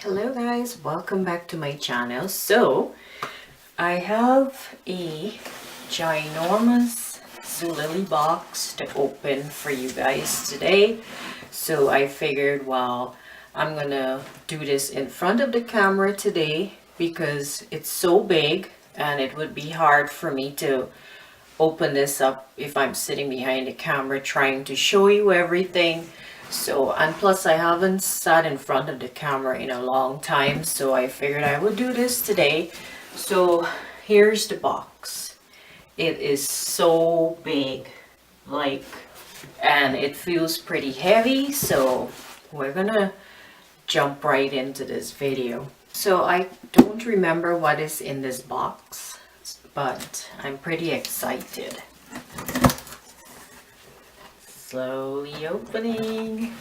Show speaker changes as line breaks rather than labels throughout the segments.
Hello guys, welcome back to my channel. So I have a ginormous Zulily box to open for you guys today. So I figured, well, I'm gonna do this in front of the camera today because it's so big and it would be hard for me to open this up if I'm sitting behind the camera trying to show you everything. So, and plus I haven't sat in front of the camera in a long time, so I figured I would do this today. So here's the box. It is so big, and it feels pretty heavy, so we're gonna jump right into this video. So I don't remember what is in this box, but I'm pretty excited. Slowly opening.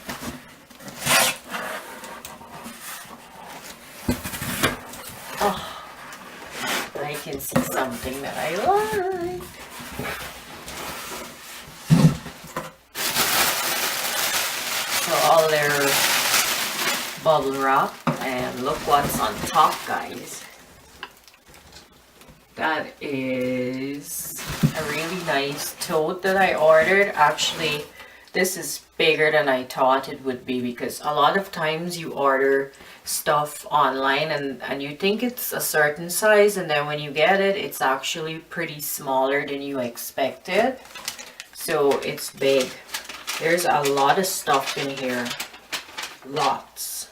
Oh, I can see something that I like. So all their bubble wrap, and look what's on top, guys. That is a really nice tote that I ordered. Actually, this is bigger than I thought it would be, because a lot of times you order stuff online and you think it's a certain size, and then when you get it, it's actually pretty smaller than you expected. So it's big. There's a lot of stuff in here. Lots.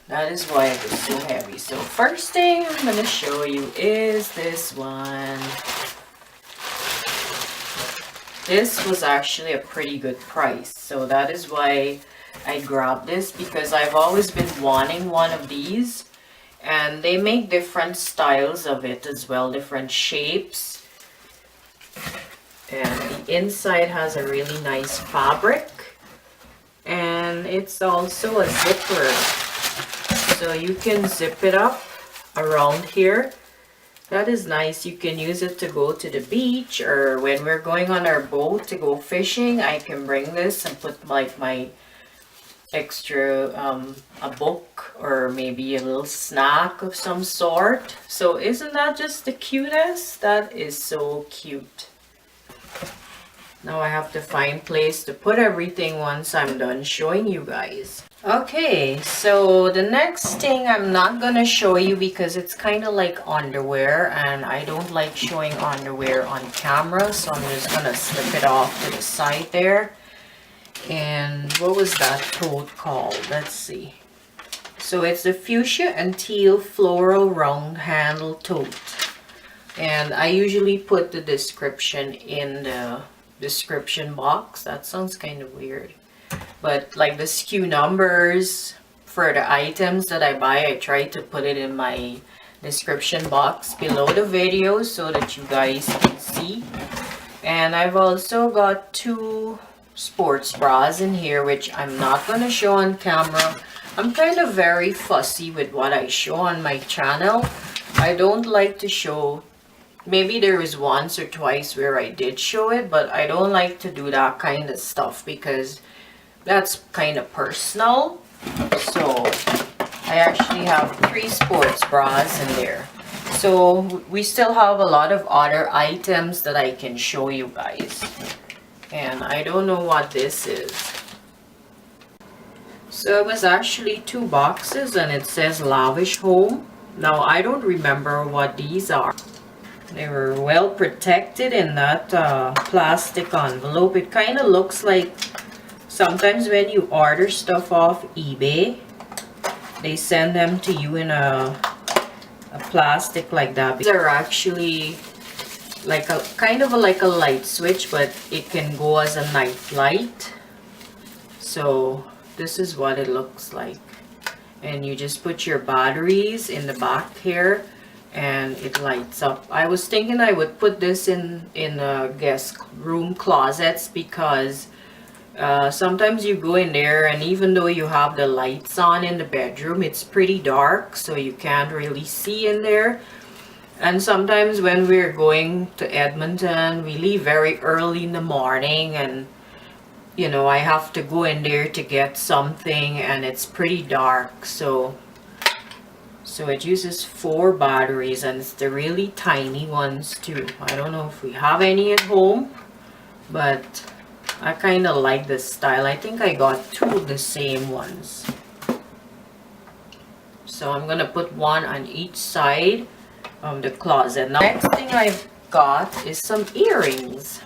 That is why it is so heavy. So first thing I'm going to show you is this one. This was actually a pretty good price. So that is why I grabbed this, because I've always been wanting one of these. And they make different styles of it as well, different shapes. And the inside has a really nice fabric. And it's also a zipper. So you can zip it up around here. That is nice. You can use it to go to the beach, or when we're going on our boat to go fishing, I can bring this and put like my extra a book or maybe a little snack of some sort. So isn't that just the cutest? That is so cute. Now I have to find place to put everything once I'm done showing you guys. Okay, so the next thing I'm not gonna show you because it's kind of like underwear, and I don't like showing underwear on camera, so I'm just gonna slip it off to the side there. And what was that tote called? Let's see. So it's the Fuchsia Teal floral round handle tote, and I usually put the description in the description box. That sounds kind of weird, but like the SKU numbers for the items that I buy, I try to put it in my description box below the video so that you guys can see. And I've also got two sports bras in here, which I'm not going to show on camera. I'm kind of very fussy with what I show on my channel. I don't like to show. Maybe there was once or twice where I did show it, but I don't like to do that kind of stuff because that's kind of personal. So I actually have 3 sports bras in there. So we still have a lot of other items that I can show you guys. And I don't know what this is. So it was actually 2 boxes, and it says Lavish Home. Now I don't remember what these are. They were well protected in that plastic envelope. It kind of looks like sometimes when you order stuff off eBay, they send them to you in a plastic like that. These are actually like a kind of like a light switch, but it can go as a night light. So this is what it looks like. And you just put your batteries in the back here, and it lights up. I was thinking I would put this in guest room closets, because sometimes you go in there and even though you have the lights on in the bedroom, it's pretty dark, so you can't really see in there. And sometimes when we're going to Edmonton, we leave very early in the morning, and you know, I have to go in there to get something and it's pretty dark, so it uses 4 batteries, and it's the really tiny ones too. I don't know if we have any at home, but I kind of like this style. I think I got 2 of the same ones. So I'm gonna put one on each side of the closet. Now, next thing I've got is some earrings.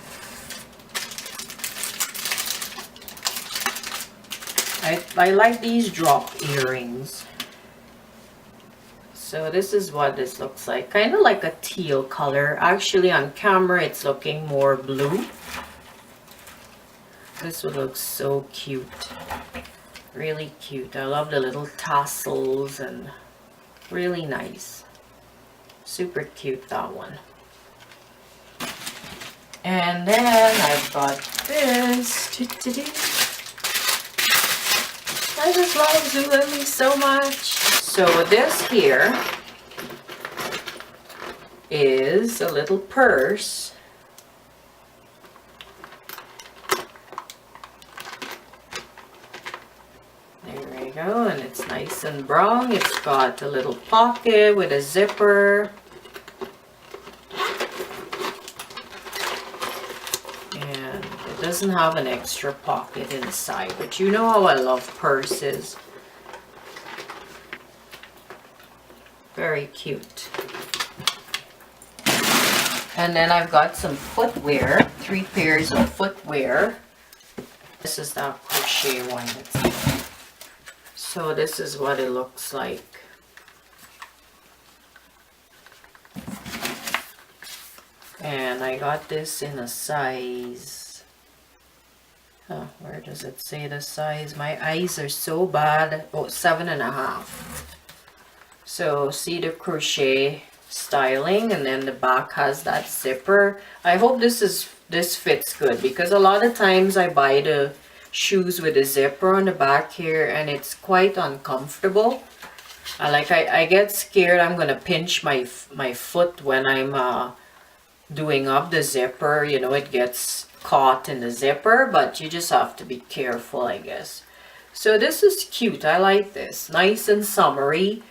I like these drop earrings. So this is what this looks like. Kind of like a teal color. Actually on camera it's looking more blue. This would look so cute. Really cute. I love the little tassels and really nice. Super cute, that one. And then I've got this. I just love Zulily so much. So this here is a little purse. There we go, and it's nice and brown. It's got a little pocket with a zipper. And it doesn't have an extra pocket inside, but you know how I love purses. Very cute. And then I've got some footwear, 3 pairs of footwear. This is that crochet one. So this is what it looks like. And I got this in a size, oh, where does it say the size? My eyes are so bad. Oh, 7.5. So see the crochet styling, and then the back has that zipper. I hope this fits good, because a lot of times I buy the shoes with a zipper on the back here and it's quite uncomfortable. I get scared I'm gonna pinch my foot when I'm doing up the zipper. You know, it gets caught in the zipper, but you just have to be careful, I guess. So this is cute. I like this. Nice and summery.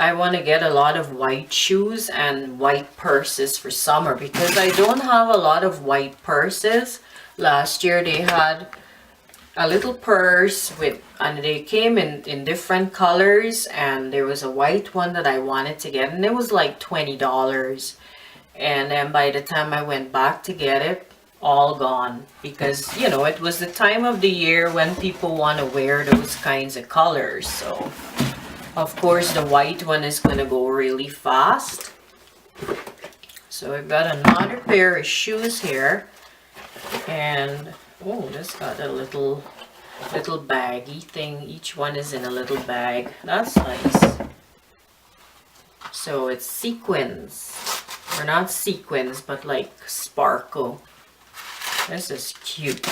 I want to get a lot of white shoes and white purses for summer, because I don't have a lot of white purses. Last year they had a little purse and they came in different colors, and there was a white one that I wanted to get, and it was like $20. And then by the time I went back to get it, all gone, because you know, it was the time of the year when people want to wear those kinds of colors. So of course the white one is going to go really fast. So I've got another pair of shoes here, and oh, this got a little baggy thing. Each one is in a little bag. That's nice. So it's sequins, or not sequins, but like sparkle. This is cute.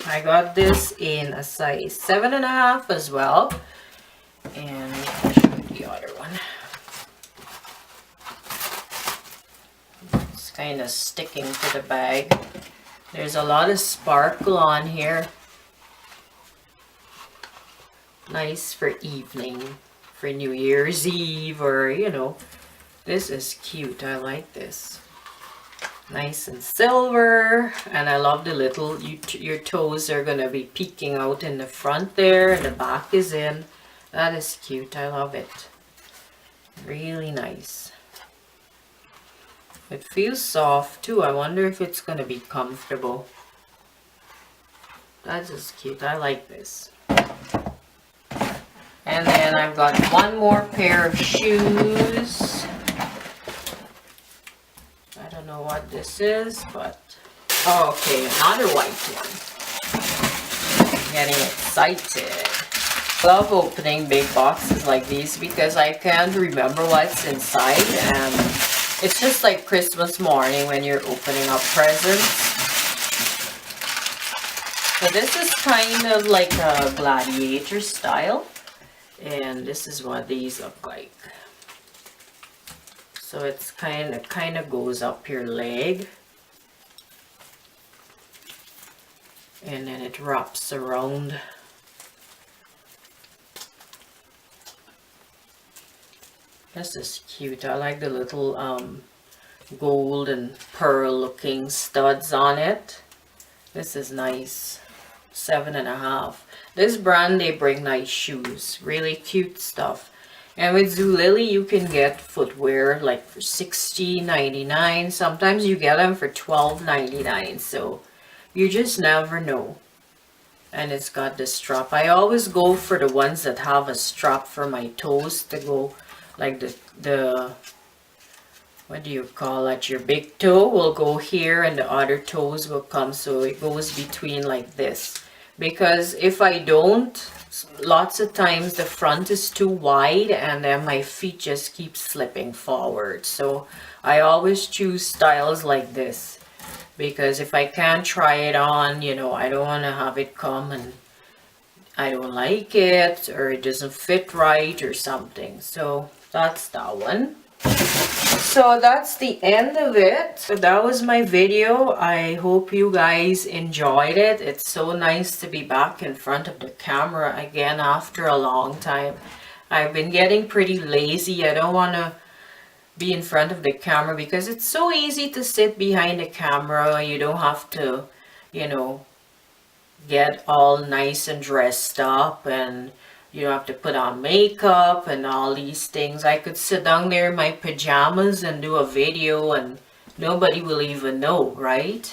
I got this in a size 7.5 as well. And I'll show you the other one. It's kind of sticking to the bag. There's a lot of sparkle on here. Nice for evening, for New Year's Eve, or you know, this is cute. I like this. Nice and silver, and I love the little, your toes are gonna be peeking out in the front there, and the back is in. That is cute. I love it. Really nice. It feels soft too. I wonder if it's gonna be comfortable. That is cute. I like this. And then I've got one more pair of shoes. I don't know what this is, but oh, okay, another white one. I'm getting excited. Love opening big boxes like these, because I can't remember what's inside, and it's just like Christmas morning when you're opening up presents. So this is kind of like a gladiator style, and this is what these look like. So it's kind of goes up your leg. and then it wraps around. This is cute. I like the little gold and pearl looking studs on it. This is nice. 7.5. This brand, they bring nice shoes, really cute stuff. And with Zulily you can get footwear like for $16.99. Sometimes you get them for $12.99, so you just never know. And it's got the strap. I always go for the ones that have a strap for my toes to go, like the what do you call it, your big toe will go here and the other toes will come, so it goes between like this. Because if I don't, lots of times the front is too wide and then my feet just keep slipping forward. So I always choose styles like this, because if I can't try it on, you know, I don't want to have it come and I don't like it or it doesn't fit right or something. So that's that one. So that's the end of it. So that was my video. I hope you guys enjoyed it. It's so nice to be back in front of the camera again after a long time. I've been getting pretty lazy. I don't want to be in front of the camera because it's so easy to sit behind the camera. You don't have to, you know, get all nice and dressed up, and you don't have to put on makeup and all these things. I could sit down there in my pajamas and do a video and nobody will even know, right?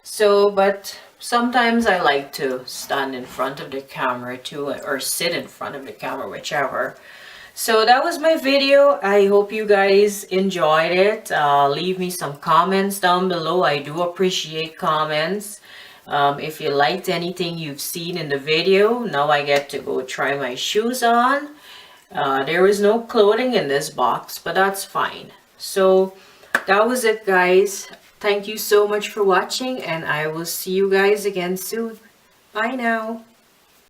So, but sometimes I like to stand in front of the camera too, or sit in front of the camera, whichever. So that was my video. I hope you guys enjoyed it. Leave me some comments down below. I do appreciate comments. If you liked anything you've seen in the video, now I get to go try my shoes on. There is no clothing in this box, but that's fine. So that was it, guys. Thank you so much for watching, and I will see you guys again soon. Bye now.